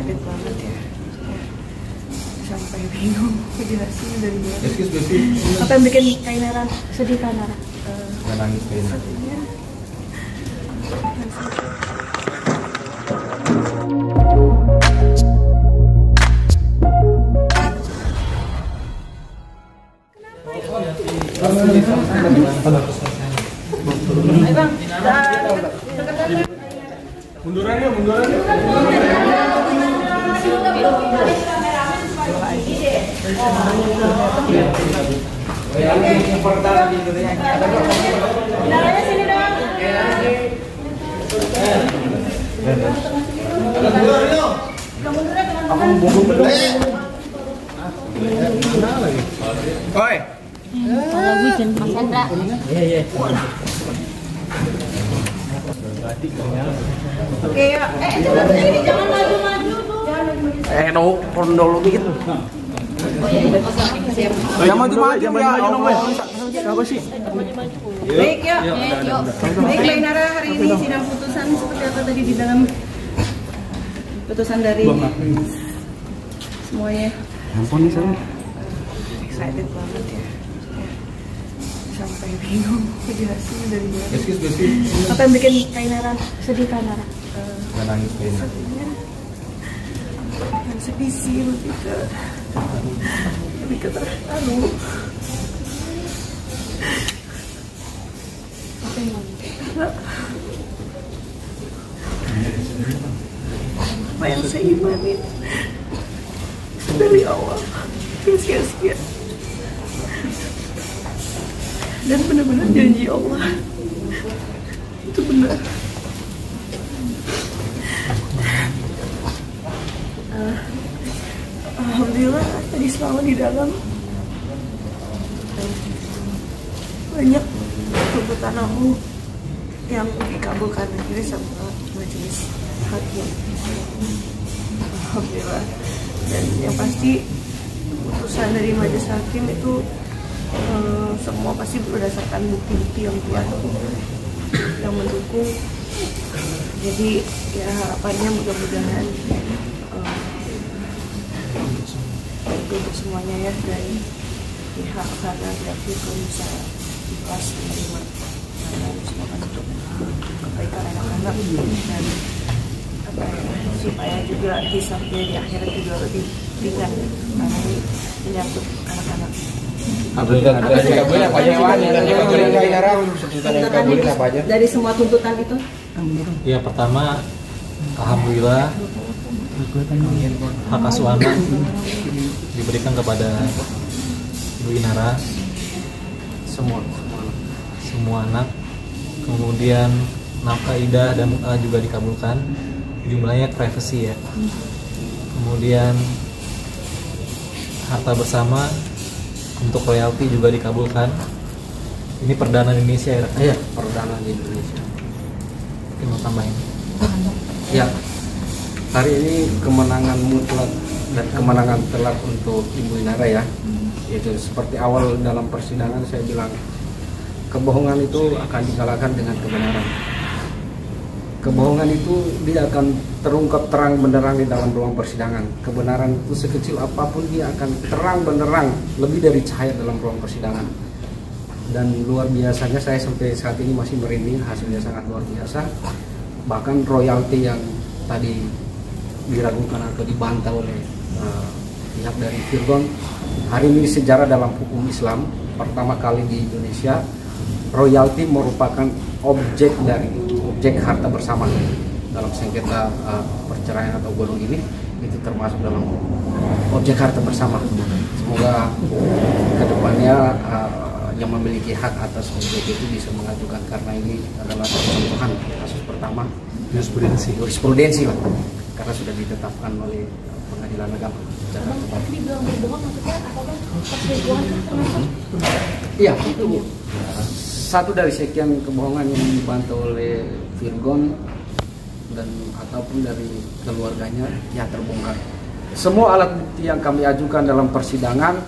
excited banget ya. Sampai bingung jelasin dari mana. Apa yang bikin Kainara sedih, Kainara? Nangis Kainara. Mundurannya. Naranya sini dong. Oi. Kalau weekend Mas Hendra. Iya. Oke ya. Coba sini jangan maju-maju tuh. No, dulu dikit. Yang maju-maju ya. Siapa sih? Baik ya. Baik Kainara, hari ini sidang putusan seperti apa tadi di dalam putusan dari semuanya. Ampun nih saya. Excited banget ya. Sampai bingung jelasin dari mana. Apa yang bikin Kainara sedih, Kainara? Nangis Kainara. Yang sedih sih lebih ke terharu. Apa yang saya imanin dari awal sia-sia, dan benar-benar janji Allah itu benar. Alhamdulillah tadi selama di dalam banyak tuntutan aku yang dikabulkan akhirnya sama majelis hakim. Alhamdulillah. Dan yang pasti putusan dari majelis hakim itu semua pasti berdasarkan bukti-bukti yang kuat yang mendukung. Jadi ya harapannya mudah-mudahan untuk semuanya ya, dari pihak sana berarti bisa ikhlas menerima semua untuk kebaikan anak-anak dan apa ya, supaya juga hisabnya di akhirat juga lebih ringan karena ini menyangkut anak-anak. Dari semua tuntutan itu? Ya, pertama alhamdulillah hak asuh anak diberikan kepada Ibu Inara, semua anak. Kemudian nafkah idah dan mu'ah juga dikabulkan, jumlahnya privacy ya. Kemudian harta bersama untuk royalti juga dikabulkan. Ini perdana di Indonesia ya? Iya, perdana di Indonesia. Ini mau tambahin? Ya, hari ini kemenangan mutlak dan kemenangan telak untuk Ibu Inara ya. Itu seperti awal dalam persidangan saya bilang, kebohongan itu akan dikalahkan dengan kebenaran. Kebohongan itu dia akan terungkap terang benderang di dalam ruang persidangan. Kebenaran itu sekecil apapun dia akan terang benderang, lebih dari cahaya dalam ruang persidangan. Dan luar biasanya saya sampai saat ini masih merinding, hasilnya sangat luar biasa. Bahkan royalti yang tadi diragukan atau dibantah oleh pihak dari Virgon, hari ini sejarah dalam hukum Islam pertama kali di Indonesia royalti merupakan objek harta bersama dalam sengketa perceraian atau gonong ini, itu termasuk dalam objek harta bersama. Semoga kedepannya yang memiliki hak atas objek itu bisa mengajukan, karena ini adalah contohan kasus pertama jurisprudensi lah, karena sudah ditetapkan oleh Pengadilan Agama Jakarta Barat. Iya, itu satu dari sekian kebohongan yang dibantah oleh Virgon dan ataupun dari keluarganya ya terbongkar. Semua alat bukti yang kami ajukan dalam persidangan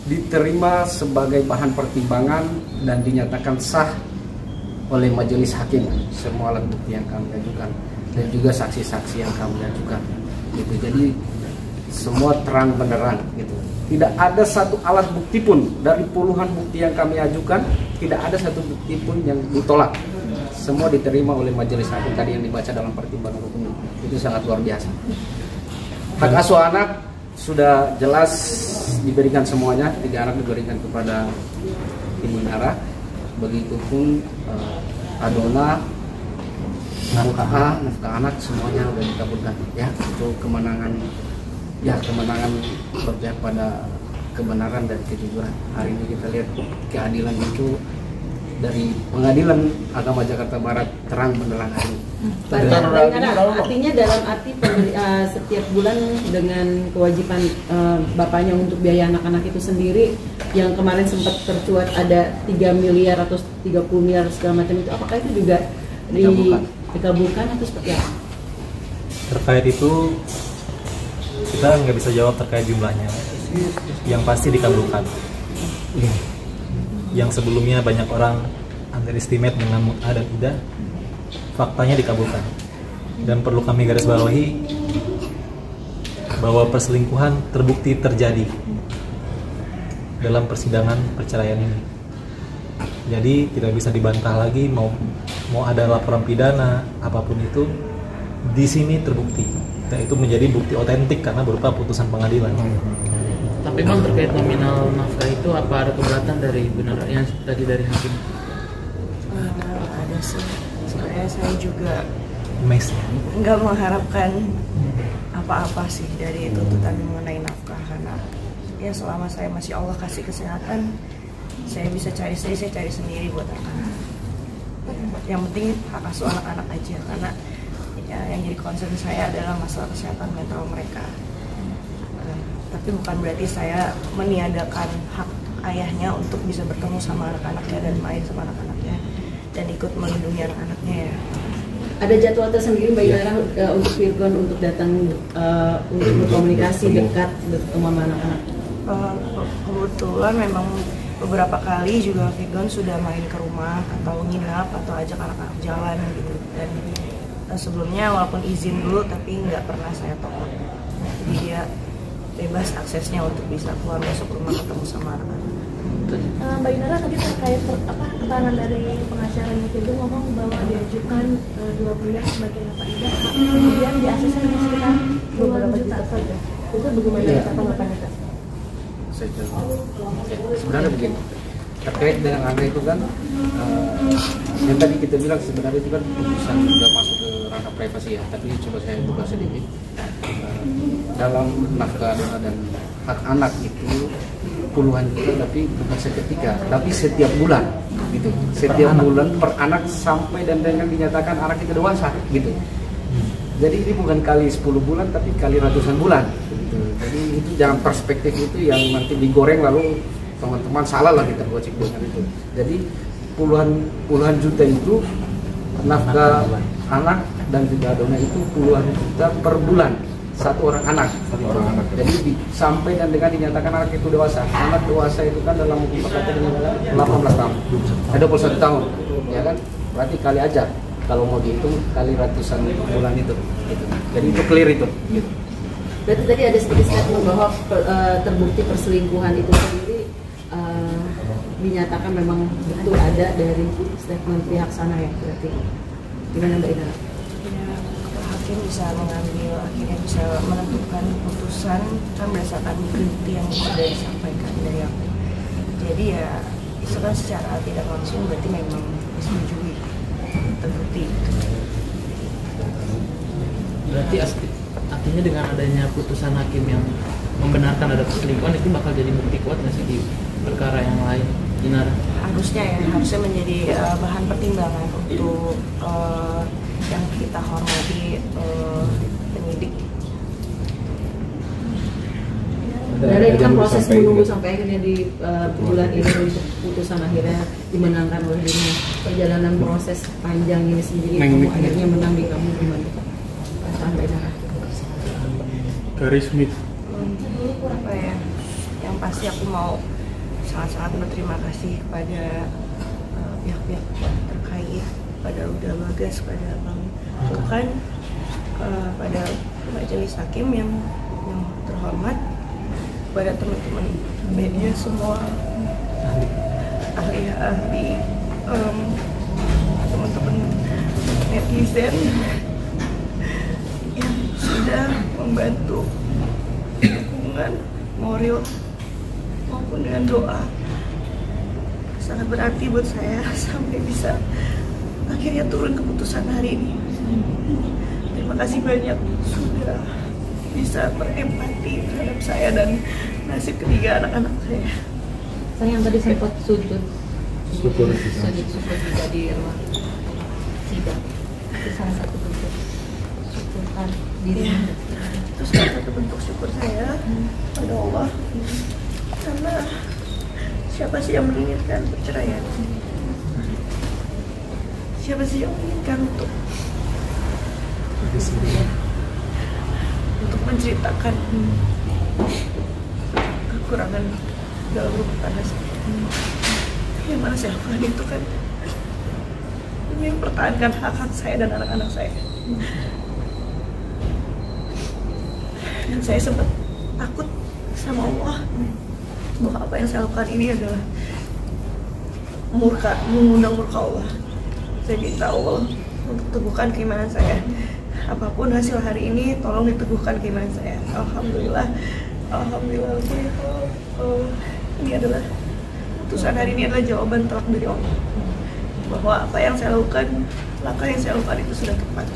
diterima sebagai bahan pertimbangan dan dinyatakan sah oleh majelis hakim. Semua alat bukti yang kami ajukan dan juga saksi-saksi yang kami ajukan. gitu. Jadi semua terang benderang gitu. Tidak ada satu alat bukti pun dari puluhan bukti yang kami ajukan, tidak ada satu bukti pun yang ditolak. Semua diterima oleh majelis hakim tadi yang dibaca dalam pertimbangan hukum. Itu sangat luar biasa. Hak asuh anak sudah jelas diberikan semuanya, 3 anak diberikan kepada Ibu Nara. Begitupun adona, nafkah anak semuanya sudah dikabulkan. Ya, itu kemenangan berpihak pada kebenaran dan kejujuran. Hari ini kita lihat keadilan itu dari Pengadilan Agama Jakarta Barat terang benderang hari ini. Artinya dalam arti setiap bulan dengan kewajiban bapaknya untuk biaya anak-anak itu sendiri, yang kemarin sempat tercuat ada 3 miliar atau 30 miliar segala macam itu, apakah itu juga dikabulkan atau seperti apa? Terkait itu kita nggak bisa jawab terkait jumlahnya. Yang pasti dikabulkan. Yang sebelumnya banyak orang underestimate dengan mut'ah dan idah, faktanya dikabulkan. Dan perlu kami garis bawahi bahwa perselingkuhan terbukti terjadi dalam persidangan perceraian ini. Jadi tidak bisa dibantah lagi, mau ada laporan pidana apapun itu, di sini terbukti. Dan itu menjadi bukti otentik karena berupa putusan pengadilan. Tapi memang terkait nominal nafkah itu apa ada keberatan dari benar yang tadi dari hakim? Ada sih. Sebenarnya saya juga nggak mengharapkan apa-apa sih dari tuntutan mengenai nafkah, karena ya selama saya masih Allah kasih kesehatan, saya bisa cari sendiri buat anak. Yang penting hak asuh anak-anak aja, karena ya, yang jadi concern saya adalah masalah kesehatan mental mereka. Tapi bukan berarti saya meniadakan hak ayahnya untuk bisa bertemu sama anak-anaknya dan main sama anak-anaknya dan ikut melindungi anak-anaknya ya. Ada jadwal tersendiri Mbak Inara untuk Virgon untuk datang untuk berkomunikasi dekat bertemu sama anak-anak? Kebetulan memang beberapa kali juga Virgon sudah main ke rumah atau nginap atau ajak anak-anak jalan gitu. Dan sebelumnya walaupun izin dulu tapi nggak pernah saya tolak. Jadi dia bebas aksesnya untuk bisa keluar masuk rumah ketemu sama anak-anak. Mbak Inara tadi terkait keterangan dari pengacara itu ngomong bahwa diajukan 2 miliar sebagai apa idah, kemudian di ACC sekitar 2 juta saja. Itu bagaimana tanggapan kita? Sebenarnya begini, terkait dengan angka itu kan yang tadi kita bilang sebenarnya itu kan putusan sudah masuk ke ranah privasi ya, tapi coba saya buka sedikit. Dalam nafkah dan hak anak itu puluhan juta, tapi bukan seketika, tapi setiap bulan gitu. Setiap bulan per anak sampai dan dengan dinyatakan anak itu dewasa gitu. Jadi ini bukan kali 10 bulan tapi kali ratusan bulan gitu. Jadi itu jangan perspektif itu yang nanti digoreng lalu teman-teman salah lah kita gocek dengan itu. Jadi puluhan juta itu nafkah anak dan juga adona itu puluhan juta per bulan satu orang anak. Jadi sampai dan dengan dinyatakan anak itu dewasa. Anak dewasa itu kan dalam hukum perdata dengan 18 tahun, 21 tahun, ya kan? Berarti kali aja kalau mau dihitung kali ratusan bulan itu. Gitu. Jadi itu clear itu. Gitu. Berarti tadi ada sedikit statement bahwa terbukti perselingkuhan itu sendiri dinyatakan memang betul ada dari statement pihak sana ya, berarti gimana Mbak Inara? Hakim bisa mengambil, akhirnya bisa menentukan putusan kan berdasarkan bukti yang sudah disampaikan dari aku. Jadi ya itu kan secara tidak langsung berarti memang disetujui, terbukti. Berarti artinya dengan adanya putusan hakim yang membenarkan ada perselingkuhan itu bakal jadi bukti kuat nggak sih di perkara yang lain, Inara? Harusnya menjadi bahan pertimbangan untuk yang kita hormati penyidik. Dari ini kan proses menunggu sampai akhirnya di bulan ini untuk putusan akhirnya dimenangkan oleh dirinya. Perjalanan proses panjang ini sendiri kamu akhirnya menang di kamu gimana? Perasaan Mbak Inara? Garis mit. Apa ya? Yang pasti aku mau sangat-sangat berterima kasih kepada pihak-pihak terkait, pada Uda Bagas, pada Bang Tuhan, pada majelis hakim yang terhormat, kepada teman-teman media semua, ahli-ahli, teman-teman netizen yang sudah membantu dukungan moral maupun dengan doa. Sangat berarti buat saya sampai bisa akhirnya turun keputusan hari ini. Terima kasih banyak sudah bisa berempati terhadap saya dan nasib ketiga anak-anak saya. Saya yang tadi sempat sujud Syukur juga di ruang sidang. Itu salah satu bentuk syukurkan diri. Itu salah satu bentuk syukur saya pada Allah. Karena siapa sih yang menginginkan perceraian? Siapa sih yang menginginkan untuk menceritakan kekurangan dalam rumah tangga saya? Yang mana saya lakukan itu kan demi mempertahankan hak-hak saya dan anak-anak saya. Dan saya sempat takut sama Allah bahwa apa yang saya lakukan ini adalah mengundang murka Allah. Saya minta Allah untuk teguhkan keimanan saya. Apapun hasil hari ini, tolong diteguhkan keimanan saya. Alhamdulillah, ini adalah putusan hari ini adalah jawaban telak dari Allah bahwa apa yang saya lakukan, langkah yang saya lakukan itu sudah tepat.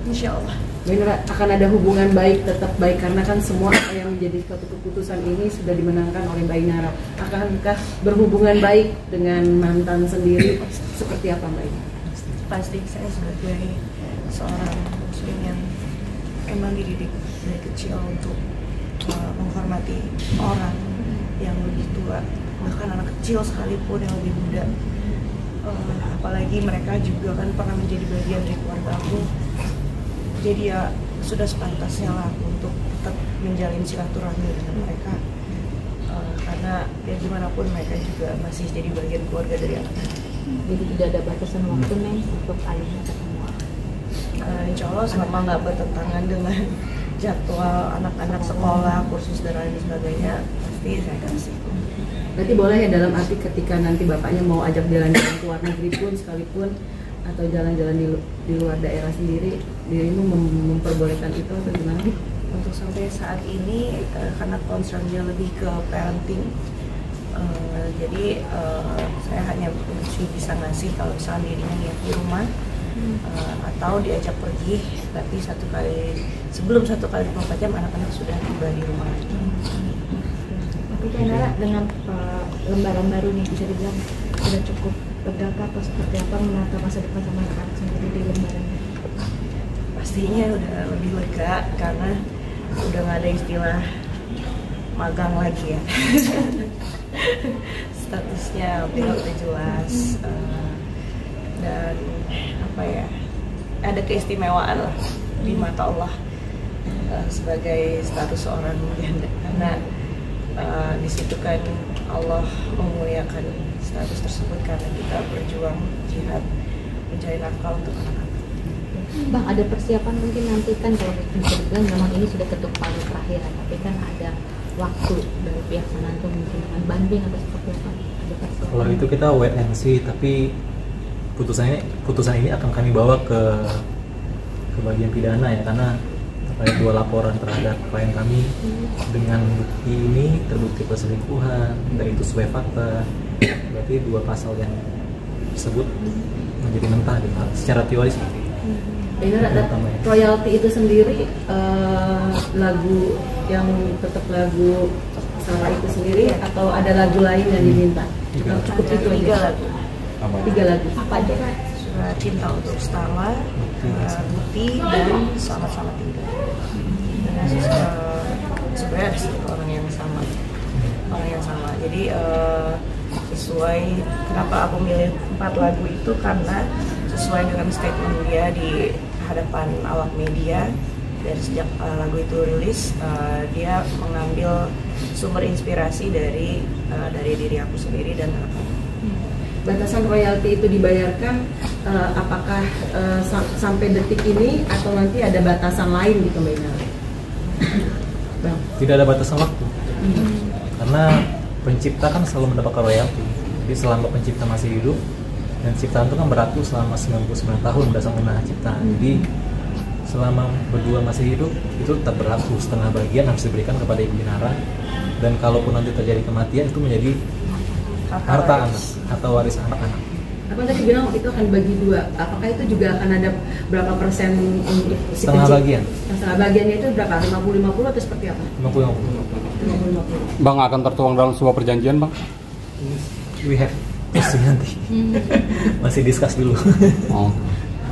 Insya Allah. Benar, akan ada hubungan baik, tetap baik, karena kan semua apa yang menjadi suatu keputusan ini sudah dimenangkan oleh Mbak Inara. Akankah berhubungan baik dengan mantan sendiri seperti apa Mbak Inara? Pasti saya sebagai seorang muslim yang emang dididik dari kecil untuk menghormati orang yang lebih tua, bahkan anak kecil sekalipun yang lebih muda, apalagi mereka juga kan pernah menjadi bagian dari keluarga aku. Jadi ya sudah sepantasnya lah untuk tetap menjalin silaturahmi dengan mereka, karena ya gimana pun mereka juga masih jadi bagian keluarga dari anak-anak. Jadi tidak ada batasan waktu nih untuk ayahnya ketemu. Insya Allah selama nggak bertentangan dengan jadwal anak-anak sekolah, kursus dan lain sebagainya, pasti saya kasih. Berarti boleh ya, dalam arti ketika nanti bapaknya mau ajak jalan-jalan ke luar negeri pun sekalipun, atau jalan-jalan di luar daerah sendiri, dirimu memperbolehkan itu atau gimana? Untuk sampai saat ini karena concernnya lebih ke parenting, jadi saya hanya bisa ngasih kalau misalnya dirinya niat di rumah atau diajak pergi, tapi sebelum 1 kali 24 jam anak-anak sudah tiba di rumah. Tapi Nara dengan lembaran baru nih bisa dibilang sudah cukup lega atau seperti apa menata masa depan sama anak-anak sendiri di lembarannya? Pastinya udah lebih lega karena udah nggak ada istilah magang lagi ya. Statusnya udah jelas, dan apa ya, ada keistimewaan lah di mata Allah sebagai status seorang janda, karena di situ kan Allah memuliakan status tersebut karena kita berjuang jihad mencari nafkah untuk anak-anak. Bang, ada persiapan mungkin nanti kan, kalau bisa dibilang memang ini sudah ketuk palu terakhir, tapi kan ada waktu dari pihak sana untuk mungkin dengan banding atau seperti apa? Ada persiapan? Kalau itu kita wait and see, tapi putusan ini akan kami bawa ke bagian pidana ya, karena terkait 2 laporan terhadap klien kami dengan bukti ini terbukti perselingkuhan dan itu sesuai fakta, berarti 2 pasal yang tersebut menjadi mentah secara teori seperti itu. Benar, ada royalti itu sendiri, lagu yang tetap lagu salah itu sendiri atau ada lagu lain yang diminta? Cukup itu 3 lagu. 3 lagu. Apa aja? Surat Cinta untuk Starla, Bukti, dan Selamat-Selamat Tinggal. Dan sebenarnya orang yang sama. Jadi sesuai kenapa aku milih 4 lagu itu karena sesuai dengan statement dia di hadapan awak media. Dari sejak lagu itu rilis, dia mengambil sumber inspirasi dari diri aku sendiri dan anak-anak. batasan royalti itu dibayarkan apakah sampai detik ini atau nanti ada batasan lain gitu Mbak Inara? Bang. Tidak ada batasan waktu. Karena pencipta kan selalu mendapatkan royalti. Jadi selama pencipta masih hidup, dan ciptaan itu kan berlaku selama 99 tahun berdasarkan hak cipta. Jadi selama berdua masih hidup itu tetap berlaku, setengah bagian harus diberikan kepada Ibu Inara, dan kalaupun nanti terjadi kematian itu menjadi harta anak atau waris anak-anak. Apa tadi bilang itu akan bagi dua? Apakah itu juga akan ada berapa persen untuk si setengah bagian? Setengah bagiannya itu berapa? 50-50 atau seperti apa? 50-50. Bang akan tertuang dalam sebuah perjanjian, Bang? We have nanti. Masih discuss dulu. Oh.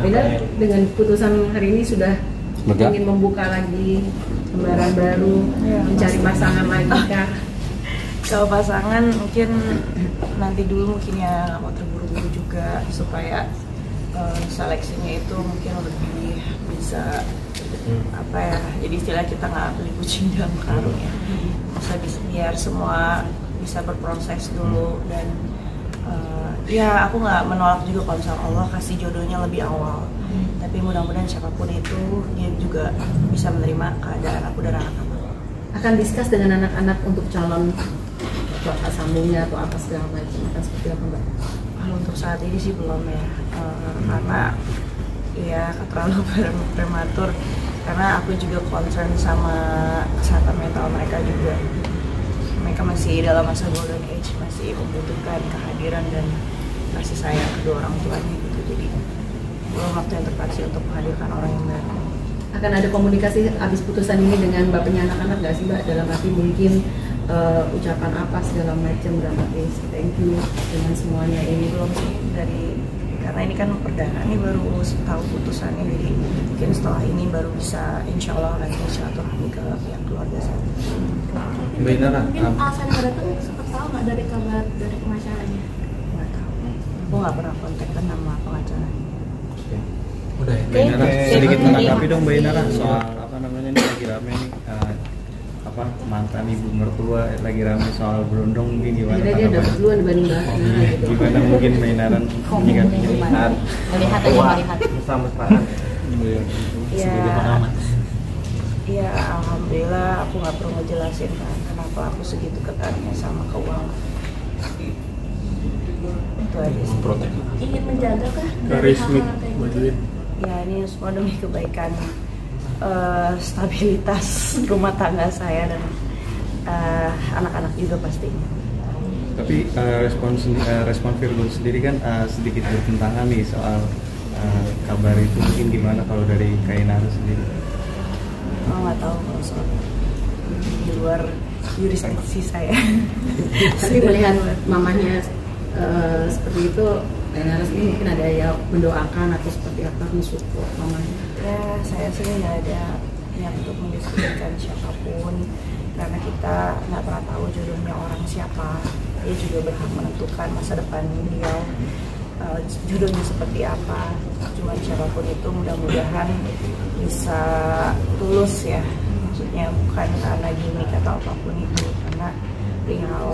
Beda dengan putusan hari ini sudah ingin membuka lagi lembaran baru, mencari pasangan lagi kah? Kalau pasangan mungkin nanti dulu mungkin ya, nggak mau terburu-buru juga supaya seleksinya itu mungkin lebih bisa apa ya, jadi istilah kita nggak beli kucing dalam karung ya, bisa biar semua bisa berproses dulu. Dan ya aku nggak menolak juga kalau misalnya Allah kasih jodohnya lebih awal, tapi mudah-mudahan siapapun itu dia juga bisa menerima keadaan aku dan anak-anak. Akan diskus dengan anak-anak untuk calon bapak sambungnya atau apa segala macam, akan seperti apa Mbak? Kalau untuk saat ini sih belum ya, karena ya terlalu prematur, karena aku juga concern sama kesehatan mental mereka juga. Mereka masih dalam masa golden age, masih membutuhkan kehadiran dan kasih sayang kedua orang tuanya gitu. Jadi belum waktu yang tepat sih untuk menghadirkan orang yang baru. Akan ada komunikasi habis putusan ini dengan bapaknya anak-anak nggak sih Mbak? Dalam arti mungkin ucapan apa segala macam, dalam arti thank you dengan semuanya ini? Belum sih, karena ini kan perdana, ini baru tahu putusannya, jadi mungkin setelah ini baru bisa insya Allah lagi silaturahmi ke pihak keluarga saya. Mbak Inara, mungkin alasan yang datang sempat tahu nggak dari kabar dari pengacaranya? Nggak tahu, aku nggak pernah kontak nama pengacara. Udah ya. Mbak Inara, sedikit menanggapi dong Mbak Inara soal apa namanya, ini lagi rame nih mantan ibu mertua lagi rame soal berondong, mungkin gimana? Dia dapat duluan dibanding Mbak. Gimana mungkin Mbak Inara menyikapinya saat melihat mesra-mesraan? Ya, alhamdulillah aku nggak perlu ngejelasin kan kenapa aku segitu ketatnya sama keuangan. Itu aja sih. Ingin menjaga kah dari Garis hal-hal kayak gitu? Ya ini semua demi kebaikan stabilitas rumah tangga saya dan anak-anak juga pastinya. Tapi respon Virgo sendiri kan sedikit bertentangan nih soal kabar itu, mungkin gimana kalau dari Kak Inara sendiri? Nggak tahu kalau soal di luar jurisdiksi saya. Tapi melihat mamanya seperti itu, Inara sendiri mungkin ada ya mendoakan atau seperti apa, mensupport mamanya? Ya, saya sih nggak ada yang untuk mendiskusikan siapapun, karena kita nggak pernah tahu jodohnya orang siapa. Dia juga berhak menentukan masa depan beliau, jodohnya seperti apa. Cuma siapapun itu mudah-mudahan bisa tulus ya, maksudnya bukan karena gimmick atau apapun itu, karena perihal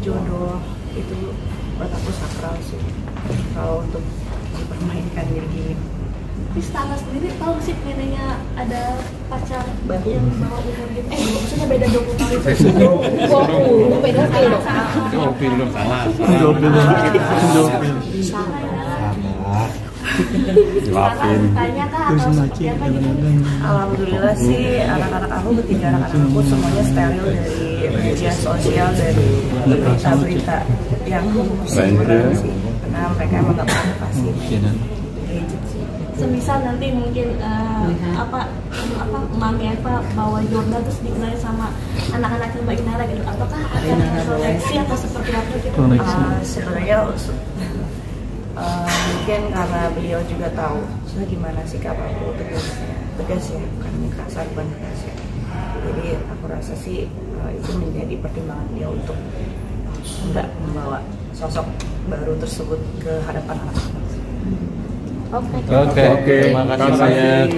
jodoh itu buat aku sakral sih, kalau untuk dipermainkan jadi gimmick. Tapi Stana sendiri tahu sih neneknya ada pacar yang bawa umur gitu, maksudnya beda 20 tahun itu. 20, beda kilo. Tanya kah atau seperti apa gitu? Alhamdulillah sih anak-anak aku, ketiga anak-anak aku semuanya steril dari media sosial, dari berita-berita yang sebenarnya sih, karena mereka emang gak provokasi gadget sih. Semisal nanti mungkin apa Mami Eva bawa Jordan terus dikenalin sama anak-anak Mbak Inara gitu, apakah akan seleksi atau seperti apa gitu? Sebenarnya mungkin karena beliau juga tahu gimana sikap aku tegas ya, bukan kasar, bukan tegas ya. Jadi aku rasa sih itu menjadi pertimbangan beliau untuk enggak membawa sosok baru tersebut ke hadapan anak-anak. Oke. Oke, terima kasih banyak.